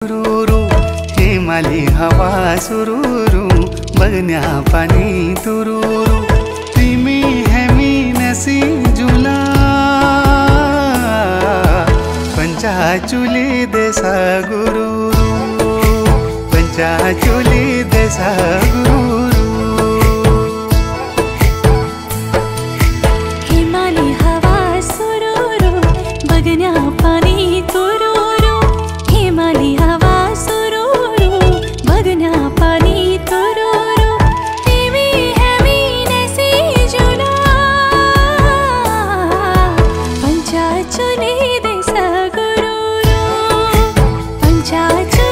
सुरूरू हिमाली हवा सुरूरू बगन्या पानी तुरूरू तिमी हामी नसी जुला पंचाचुली देसा गुरूरू पंचाचुली देसा गुरूरू हिमाली हवा सुरूरू बगन्या पानी तुरूरू हिमाली हवा सुरूरू बगन्या पानी तुरूरू तिमी हामी नसी जुला पंचाचुली देसा गुरूरू पंचाचुली